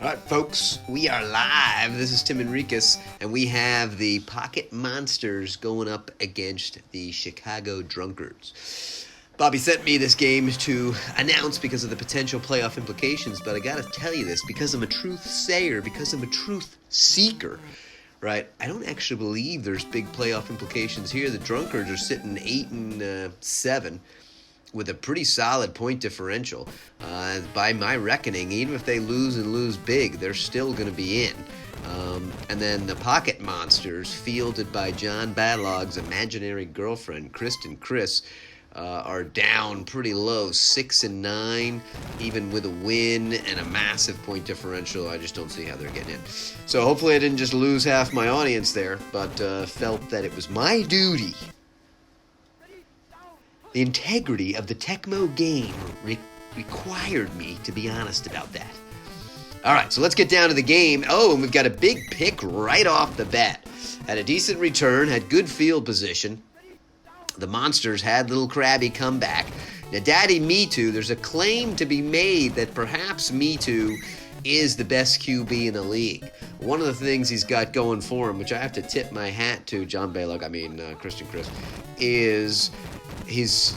All right, folks, we are live. This is Tim Enriquez, and we have the Pocket Monsters going up against the Chicago Drunkards. Bobby sent me this game to announce because of the potential playoff implications, but I gotta tell you this, because I'm a truth sayer, because I'm a truth seeker, right? I don't actually believe there's big playoff implications here. The Drunkards are sitting 8-7. With a pretty solid point differential. By my reckoning, even if they lose and lose big, they're still going to be in. And then the Pocket Monsters, fielded by John Badlog's imaginary girlfriend, Kristen Chris, are down pretty low, 6-9, even with a win and a massive point differential. I just don't see how they're getting in. So hopefully I didn't just lose half my audience there, but felt that it was my duty. The integrity of the Tecmo game required me to be honest about that. All right, so let's get down to the game. Oh, and we've got a big pick right off the bat. Had a decent return, had good field position. The Monsters had little Krabby come back. Now, Daddy Me Too, there's a claim to be made that perhaps Me Too is the best QB in the league. One of the things he's got going for him, which I have to tip my hat to Christian Chris, is he's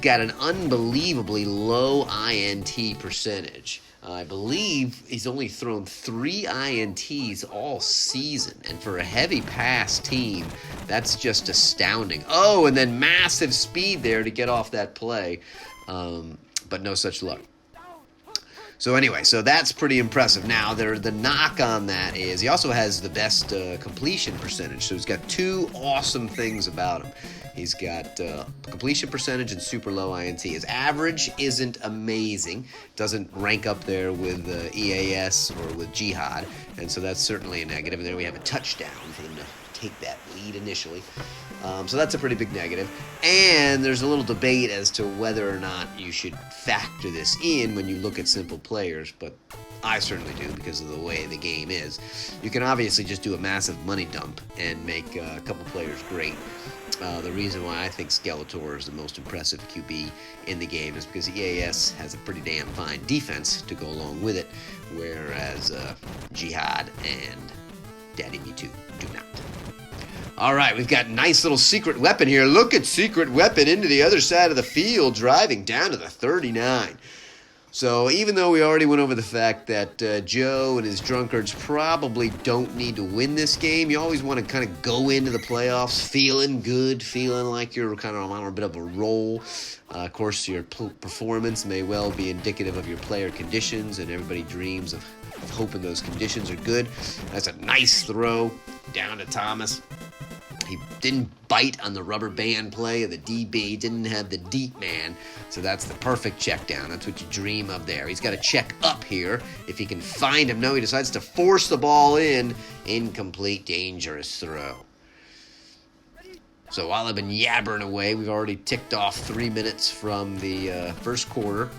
got an unbelievably low INT percentage. I believe he's only thrown 3 INTs all season, and for a heavy pass team, that's just astounding. Oh, and then massive speed there to get off that play, but no such luck. So anyway, so that's pretty impressive. Now, the knock on that is he also has the best completion percentage. So he's got 2 awesome things about him. He's got completion percentage and super low INT. His average isn't amazing. Doesn't rank up there with EAS or with Jihad. And so that's certainly a negative. And then we have a touchdown for them to take that lead initially. So that's a pretty big negative. And there's a little debate as to whether or not you should factor this in when you look at simple players, but I certainly do because of the way the game is. You can obviously just do a massive money dump and make a couple players great. The reason why I think Skeletor is the most impressive QB in the game is because EAS has a pretty damn fine defense to go along with it, whereas Jihad and Daddy Me Too do not. All right, we've got a nice little secret weapon here. Look at secret weapon into the other side of the field, driving down to the 39. So even though we already went over the fact that Joe and his Drunkards probably don't need to win this game, you always want to kind of go into the playoffs feeling good, feeling like you're kind of on a bit of a roll. Of course, your performance may well be indicative of your player conditions, and everybody dreams of hoping those conditions are good. That's a nice throw down to Thomas. He didn't bite on the rubber band play of the DB, didn't have the deep man, so that's the perfect check down. That's what you dream of there. He's got to check up here if he can find him. No, he decides to force the ball in. Incomplete, dangerous throw. So while I've been yabbering away, we've already ticked off 3 minutes from the first quarter.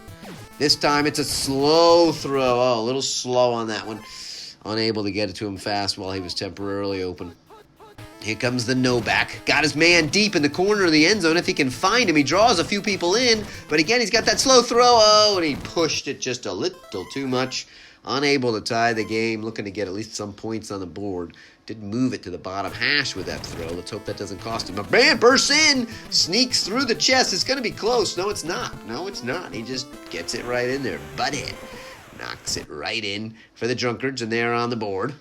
This time it's a slow throw. Oh, a little slow on that one. Unable to get it to him fast while he was temporarily open. Here comes the no-back. Got his man deep in the corner of the end zone. If he can find him, he draws a few people in. But again, he's got that slow throw. Oh, and he pushed it just a little too much. Unable to tie the game. Looking to get at least some points on the board. Didn't move it to the bottom hash with that throw. Let's hope that doesn't cost him. But man bursts in. Sneaks through the chest. It's going to be close. No, it's not. No, it's not. He just gets it right in there. Butthead. Knocks it right in for the Drunkards, and they're on the board.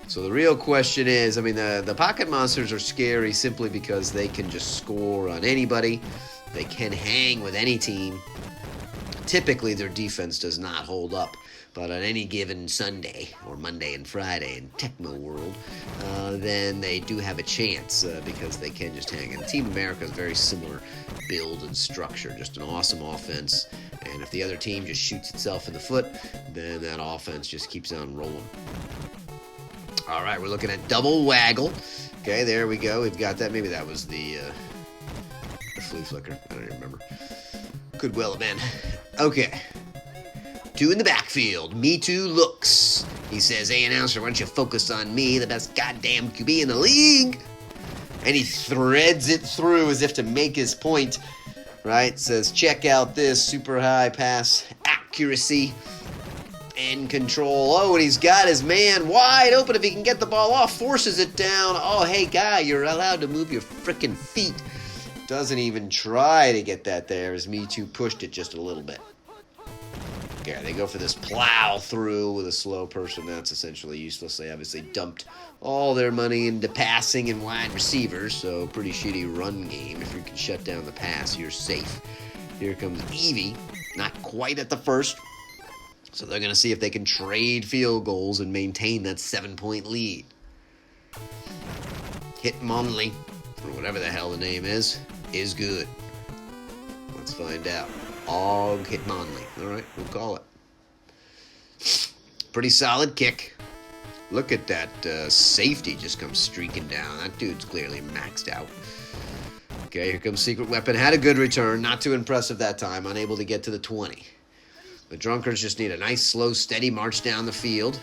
So the real question is, the Pocket Monsters are scary simply because they can just score on anybody. They can hang with any team. Typically, their defense does not hold up. But on any given Sunday, or Monday and Friday in Tecmo World, then they do have a chance because they can just hang. And Team America is very similar build and structure, just an awesome offense. And if the other team just shoots itself in the foot, then that offense just keeps on rolling. All right, we're looking at double waggle. Okay, there we go. We've got that. Maybe that was the flea flicker. I don't even remember. Could well have been. Okay. 2 in the backfield. Me Too looks. He says, "Hey, announcer, why don't you focus on me, the best goddamn QB in the league?" And he threads it through as if to make his point. Right? Says, check out this super high pass accuracy. in control. Oh, and he's got his man wide open if he can get the ball off. Forces it down. Oh, hey, guy, you're allowed to move your frickin' feet. Doesn't even try to get that there as Me Too pushed it just a little bit. Yeah, they go for this plow through with a slow person. That's essentially useless. They obviously dumped all their money into passing and wide receivers, so pretty shitty run game. If you can shut down the pass, you're safe. Here comes Evie, not quite at the first. So they're going to see if they can trade field goals and maintain that 7-point lead. Hitmonlee, or whatever the hell the name is good. Let's find out. Og Hitmonlee. All right, we'll call it. Pretty solid kick. Look at that safety just comes streaking down. That dude's clearly maxed out. Okay, here comes Secret Weapon. Had a good return. Not too impressive that time. Unable to get to the 20. The Drunkards just need a nice, slow, steady march down the field.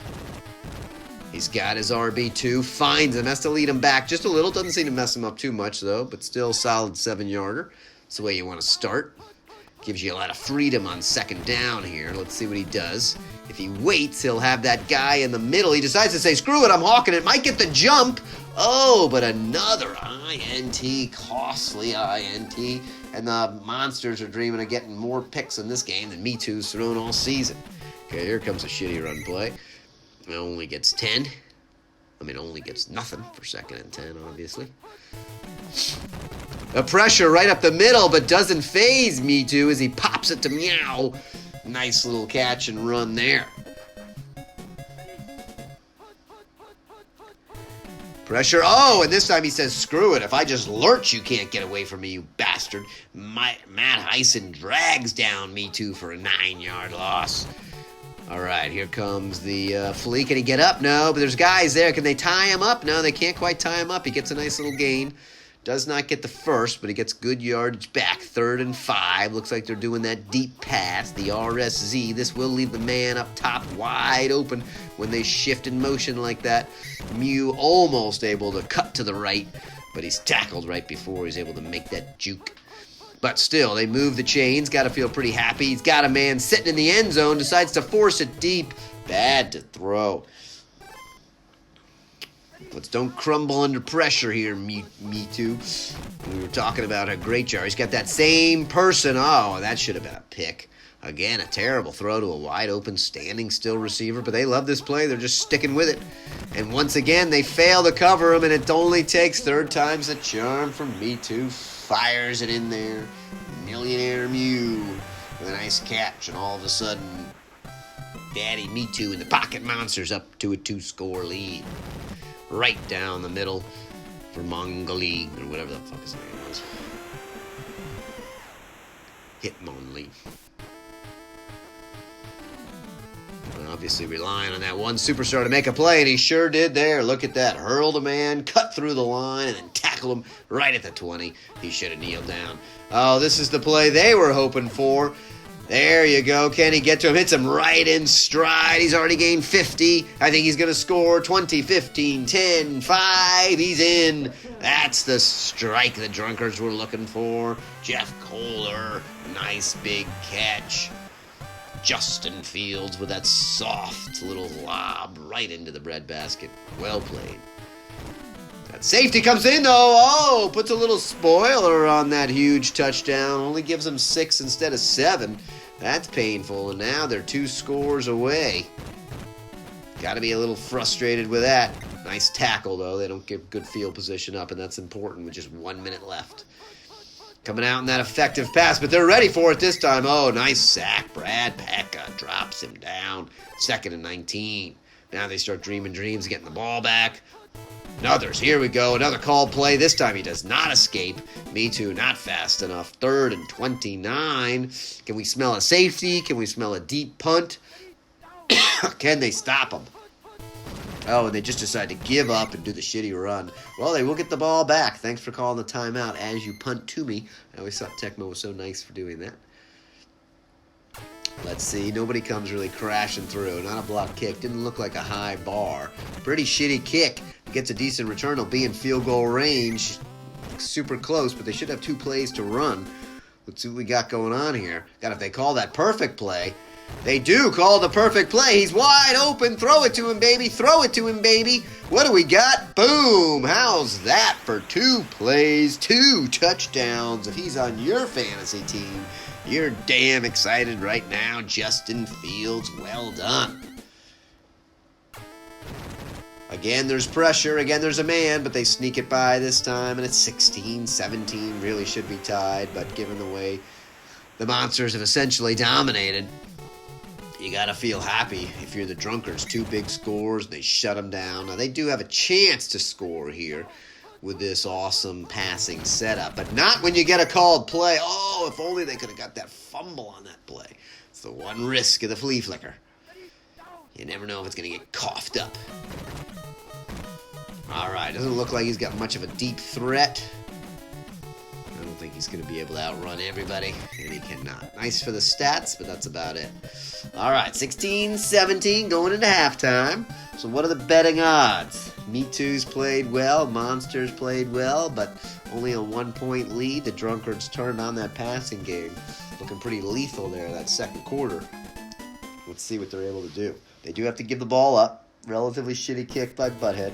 He's got his RB2. Finds him. Has to lead him back just a little. Doesn't seem to mess him up too much, though. But still solid 7-yarder. That's the way you want to start. Gives you a lot of freedom on second down here. Let's see what he does. If he waits, he'll have that guy in the middle. He decides to say, screw it, I'm hawking it. Might get the jump. Oh, but another INT. Costly INT. And the Monsters are dreaming of getting more picks in this game than Me Too's thrown all season. Okay, here comes a shitty run play. It only gets 10. I mean, only gets nothing for 2nd and 10, obviously. The pressure right up the middle, but doesn't faze Me Too as he pops it to Meow. Nice little catch and run there. Pressure. Oh, and this time he says, screw it. If I just lurch, you can't get away from me, you bastard. Matt Heisen drags down Me Too for a 9-yard loss. All right, here comes the flea. Can he get up? No, but there's guys there. Can they tie him up? No, they can't quite tie him up. He gets a nice little gain. Does not get the first, but he gets good yardage back. 3rd and 5. Looks like they're doing that deep pass, the RSZ. This will leave the man up top wide open when they shift in motion like that. Mew almost able to cut to the right, but he's tackled right before he's able to make that juke. But still, they move the chains. Got to feel pretty happy. He's got a man sitting in the end zone. Decides to force it deep. Bad to throw. Let's don't crumble under pressure here, Me Too. We were talking about how great you are. He's got that same person. Oh, that should have been a pick. Again, a terrible throw to a wide-open, standing still receiver. But they love this play. They're just sticking with it. And once again, they fail to cover him, and it only takes 3rd time's the charm from Me Too. Fires it in there. Millionaire Mew with a nice catch. And all of a sudden, Daddy Me Too and the Pocket Monsters up to a 2-score lead. Right down the middle for Mongolee, or whatever the fuck his name was. Hitmonlee. Obviously relying on that one superstar to make a play, and he sure did there. Look at that. Hurled a man, cut through the line, and then tackled him right at the 20. He should have kneeled down. Oh, this is the play they were hoping for. There you go. Can he get to him? Hits him right in stride. He's already gained 50. I think he's going to score 20, 15, 10, 5. He's in. That's the strike the Drunkards were looking for. Jeff Kohler. Nice big catch. Justin Fields with that soft little lob right into the breadbasket. Well played. That safety comes in, though. Oh, puts a little spoiler on that huge touchdown. Only gives them 6 instead of 7. That's painful, and now they're 2 scores away. Got to be a little frustrated with that. Nice tackle, though. They don't get good field position up, and that's important with just 1 minute left. Coming out in that effective pass, but they're ready for it this time. Oh, nice sack. Brad Pecka drops him down. 2nd and 19. Now they start dreaming dreams, getting the ball back. Others, here we go. Another called play. This time he does not escape. Me Too, not fast enough. 3rd and 29. Can we smell a safety? Can we smell a deep punt? Can they stop him? Oh, and they just decide to give up and do the shitty run. Well, they will get the ball back. Thanks for calling the timeout as you punt to me. I always thought Tecmo was so nice for doing that. Let's see. Nobody comes really crashing through. Not a block kick. Didn't look like a high bar. Pretty shitty kick. Gets a decent return. Will be in field goal range. Super close, but they should have 2 plays to run. Let's see what we got going on here. God, if they call that perfect play, They do call the perfect play. He's wide open. Throw it to him, baby. Throw it to him, baby. What do we got? Boom. How's that for 2 plays, 2 touchdowns? If he's on your fantasy team, you're damn excited right now. Justin Fields, well done. Again, there's pressure. Again, there's a man, but they sneak it by this time, and it's 16-17. Really should be tied, but given the way the Monsters have essentially dominated, you got to feel happy if you're the Drunkards. 2 big scores. They shut them down. Now, they do have a chance to score here with this awesome passing setup, but not when you get a called play. Oh, if only they could have got that fumble on that play. It's the one risk of the flea flicker. You never know if it's going to get coughed up. All right, doesn't look like he's got much of a deep threat. I don't think he's going to be able to outrun everybody, and he cannot. Nice for the stats, but that's about it. All right, 16-17 going into halftime. So what are the betting odds? Me Too's played well, Monsters played well, but only a 1-point lead. The Drunkards turned on that passing game. Looking pretty lethal there that second quarter. Let's see what they're able to do. They do have to give the ball up. Relatively shitty kick by Butthead.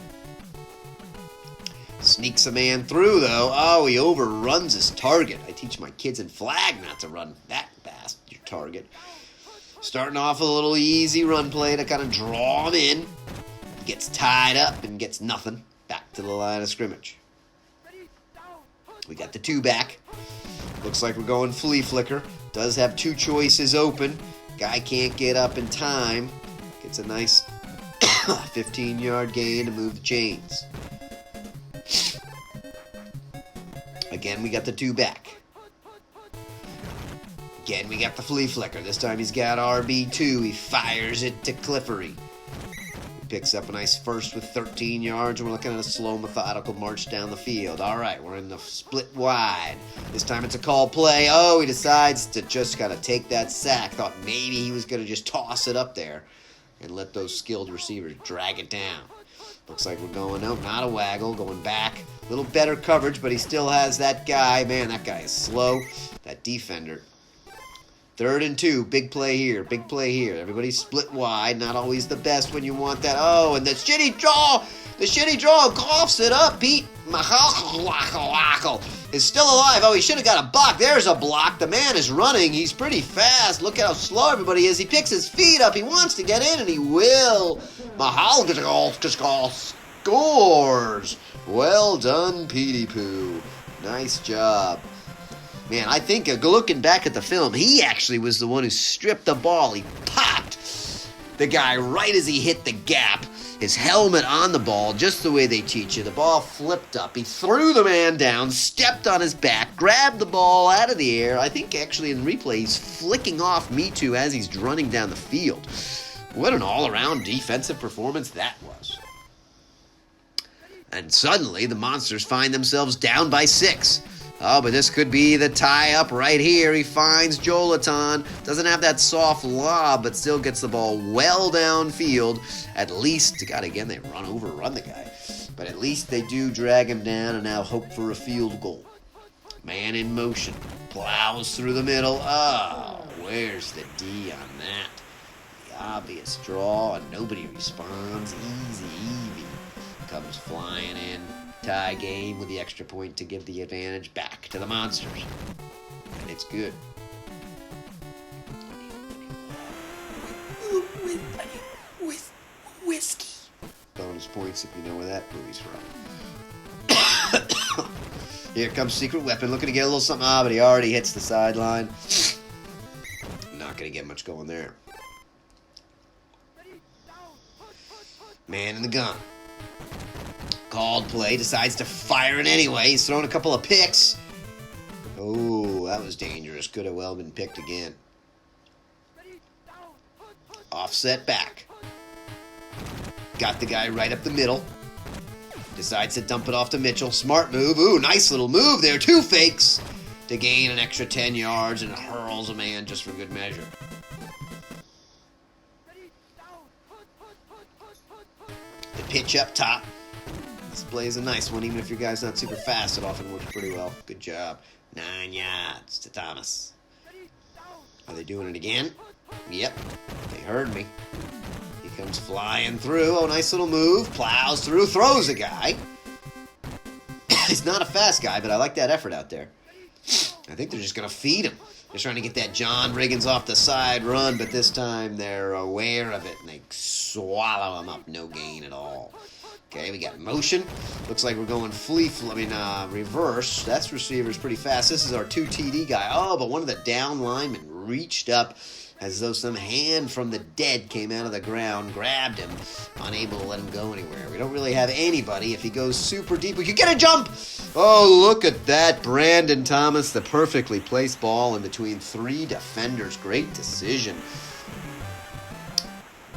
Sneaks a man through, though. Oh, he overruns his target. I teach my kids in flag not to run that fast, your target. Starting off a little easy run play to kind of draw him in. Gets tied up and gets nothing. Back to the line of scrimmage. We got the 2 back. Looks like we're going flea flicker. Does have 2 choices open. Guy can't get up in time. Gets a nice 15-yard gain to move the chains. Again, we got the 2 back. Again, we got the flea flicker. This time he's got RB2. He fires it to Cliffery. He picks up a nice first with 13 yards. We're looking at a slow, methodical march down the field. All right, we're in the split wide. This time it's a call play. Oh, he decides to just kind of take that sack. Thought maybe he was going to just toss it up there and let those skilled receivers drag it down. Looks like we're going, no, not a waggle, going back. A little better coverage, but he still has that guy. Man, that guy is slow. That defender. 3rd and 2, big play here, big play here. Everybody's split wide, not always the best when you want that. Oh, and the shitty draw coughs it up. Pete Mahal is still alive. Oh, he should have got a block. There's a block. The man is running. He's pretty fast. Look how slow everybody is. He picks his feet up. He wants to get in, and he will. Mahal scores. Well done, Petey Poo. Nice job. Man, I think looking back at the film, he actually was the one who stripped the ball. He popped the guy right as he hit the gap. His helmet on the ball, just the way they teach you. The ball flipped up. He threw the man down, stepped on his back, grabbed the ball out of the air. I think actually in the replay, he's flicking off Me Too as he's running down the field. What an all-around defensive performance that was. And suddenly, the Monsters find themselves down by 6. Oh, but this could be the tie-up right here. He finds Jolaton. Doesn't have that soft lob, but still gets the ball well downfield. At least, God, again, they run the guy. But at least they do drag him down and now hope for a field goal. Man in motion. Plows through the middle. Oh, where's the D on that? The obvious draw, and nobody responds. Easy, Evie comes flying in. Tie game with the extra point to give the advantage back to the Monsters. And it's good. With whiskey. Bonus points if you know where that movie's from. Here comes Secret Weapon, looking to get a little something. But he already hits the sideline. Not going to get much going there. Man in the gun. Called play, decides to fire it anyway. He's thrown a couple of picks. Oh, that was dangerous. Could have well been picked again. Offset back. Got the guy right up the middle. Decides to dump it off to Mitchell. Smart move. Ooh, nice little move there. 2 fakes to gain an extra 10 yards and hurls a man just for good measure. The pitch up top. This play is a nice one. Even if your guy's not super fast, it often works pretty well. Good job. 9 yards to Thomas. Are they doing it again? Yep, they heard me. He comes flying through. Oh, nice little move. Plows through, throws a guy. He's not a fast guy, but I like that effort out there. I think they're just going to feed him. They're trying to get that John Riggins off the side run, but this time they're aware of it, and they swallow him up. No gain at all. Okay, we got motion. Looks like we're going reverse. That's receiver's pretty fast. This is our 2 TD guy. Oh, but one of the down linemen reached up as though some hand from the dead came out of the ground, grabbed him, unable to let him go anywhere. We don't really have anybody. If he goes super deep, we could get a jump! Oh, look at that. Brandon Thomas, the perfectly placed ball in between 3 defenders. Great decision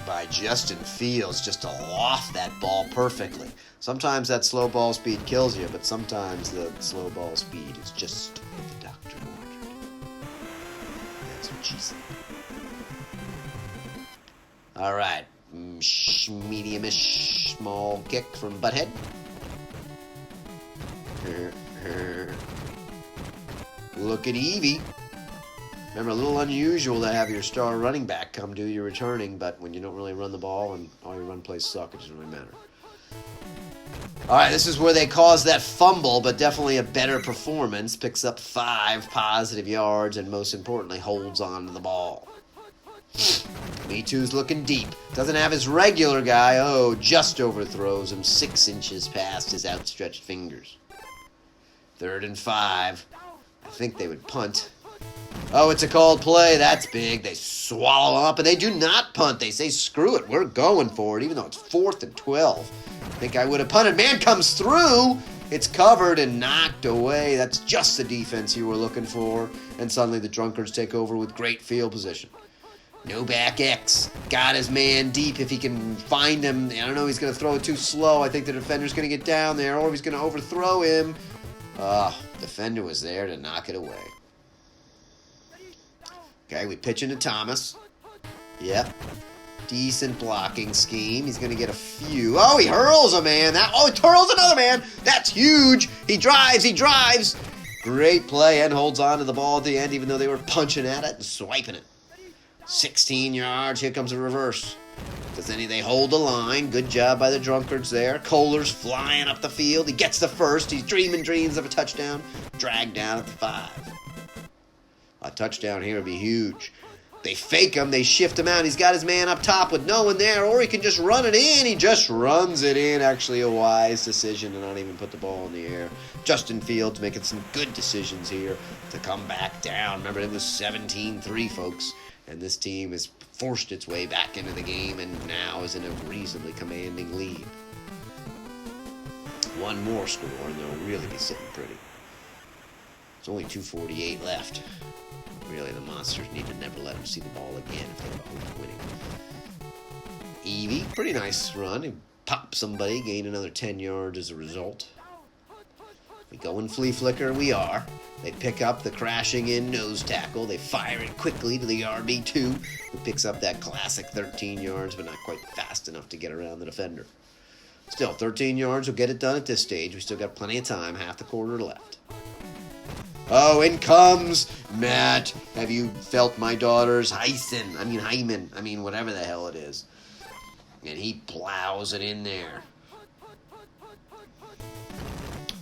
by Justin Fields just to loft that ball perfectly. Sometimes that slow ball speed kills you, but sometimes the slow ball speed is just what the doctor ordered. That's what she said. All right, medium-ish small kick from Butthead. Look at Evie. Remember, a little unusual to have your star running back come do your returning, but when you don't really run the ball and all your run plays suck, it doesn't really matter. All right, this is where they caused that fumble, but definitely a better performance. Picks up 5 positive yards and, most importantly, holds on to the ball. Me2's looking deep. Doesn't have his regular guy. Oh, just overthrows him 6 inches past his outstretched fingers. 3rd and 5. I think they would punt. Oh, it's a called play. That's big. They swallow him up, and they do not punt. They say, screw it. We're going for it, even though it's 4th and 12. I think I would have punted. Man comes through. It's covered and knocked away. That's just the defense you were looking for. And suddenly the Drunkards take over with great field position. No back X. Got his man deep if he can find him. I don't know, he's going to throw it too slow. I think the defender's going to get down there, or he's going to overthrow him. Defender was there to knock it away. Okay, we pitch into Thomas. Yep. Decent blocking scheme. He's going to get a few. Oh, he hurls a man. He hurls another man. That's huge. He drives. Great play, and holds on to the ball at the end, even though they were punching at it and swiping it. 16 yards. Here comes a reverse. They hold the line. Good job by the Drunkards there. Kohler's flying up the field. He gets the first. He's dreaming dreams of a touchdown. Dragged down at the 5. A touchdown here would be huge. They fake him. They shift him out. He's got his man up top with no one there, or he can just run it in. He just runs it in. Actually, a wise decision to not even put the ball in the air. Justin Fields making some good decisions here to come back down. Remember, it was 17-3, folks. And this team has forced its way back into the game and now is in a reasonably commanding lead. One more score and they'll really be sitting pretty. It's only 2:48 left. Really, the Monsters need to never let them see the ball again if they hope winning. Evie, pretty nice run. He popped somebody, gained another 10 yards as a result. We go in flea flicker, we are. They pick up the crashing in nose tackle. They fire it quickly to the RB2, who picks up that classic 13 yards, but not quite fast enough to get around the defender. Still, 13 yards will get it done at this stage. We still got plenty of time, half the quarter left. Oh, in comes Matt. Have you felt my daughter's hymen, whatever the hell it is. And he plows it in there.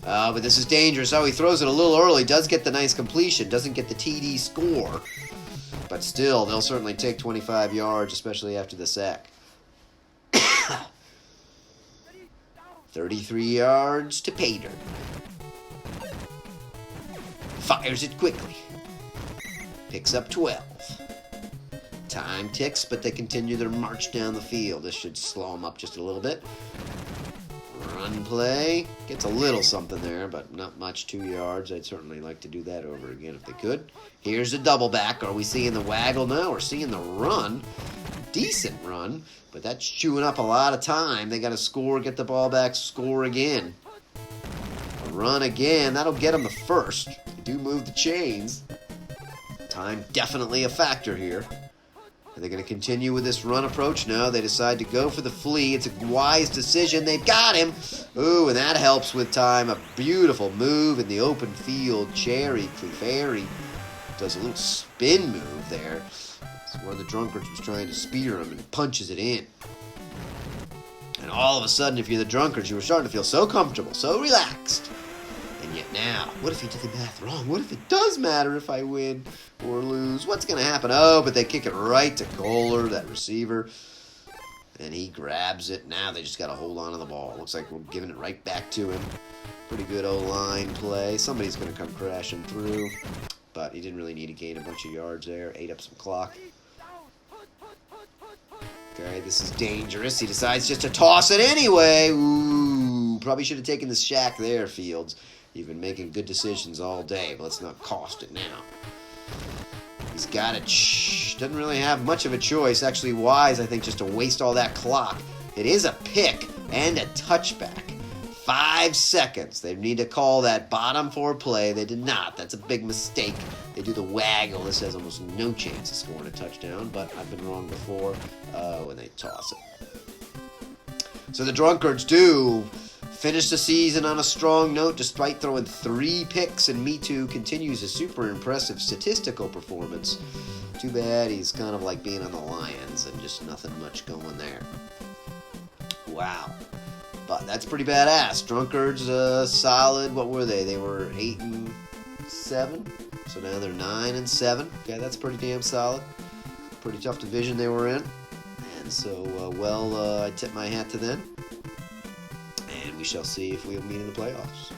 But this is dangerous. Oh, he throws it a little early. Does get the nice completion. Doesn't get the TD score. But still, they'll certainly take 25 yards, especially after the sack. 33 yards to Pater. Fires it quickly. Picks up 12. Time ticks, but they continue their march down the field. This should slow them up just a little bit. Run play. Gets a little something there, but not much. 2 yards. I'd certainly like to do that over again if they could. Here's a double back. Are we seeing the waggle now? We're seeing the run. Decent run, but that's chewing up a lot of time. They got to score, get the ball back, score again. Run again. That'll get them the first. They do move the chains. Time definitely a factor here. Are they going to continue with this run approach? No, they decide to go for the flea. It's a wise decision. They've got him. Ooh, and that helps with time. A beautiful move in the open field. Cherry Clefairy does a little spin move there. It's One of the drunkards was trying to spear him and punches it in. And all of a sudden, if you're the drunkards, you were starting to feel so comfortable, so relaxed. And yet now, what if you did the math wrong? What if it does matter if I win or lose? What's going to happen? Oh, but they kick it right to Kohler, that receiver. And he grabs it. Now they just got to hold on to the ball. Looks like we're giving it right back to him. Pretty good O-line play. Somebody's going to come crashing through. But he didn't really need to gain a bunch of yards there. Ate up some clock. Okay, this is dangerous. He decides just to toss it anyway. Ooh, probably should have taken the shack there, Fields. You've been making good decisions all day, but let's not cost it now. He's got it. Doesn't really have much of a choice. Actually wise, I think, just to waste all that clock. It is a pick and a touchback. 5 seconds. They need to call that bottom 4 play. They did not. That's a big mistake. They do the waggle. This has almost no chance of scoring a touchdown, but I've been wrong before when they toss it. So the drunkards do finish the season on a strong note despite throwing 3 picks, and Me Too continues a super impressive statistical performance. Too bad he's kind of like being on the Lions and just nothing much going there. Wow. But that's pretty badass. Drunkards, solid. What were they? They were 8-7. So now they're 9-7. Okay, that's pretty damn solid. Pretty tough division they were in. And so, I tip my hat to them. And we shall see if we'll meet in the playoffs.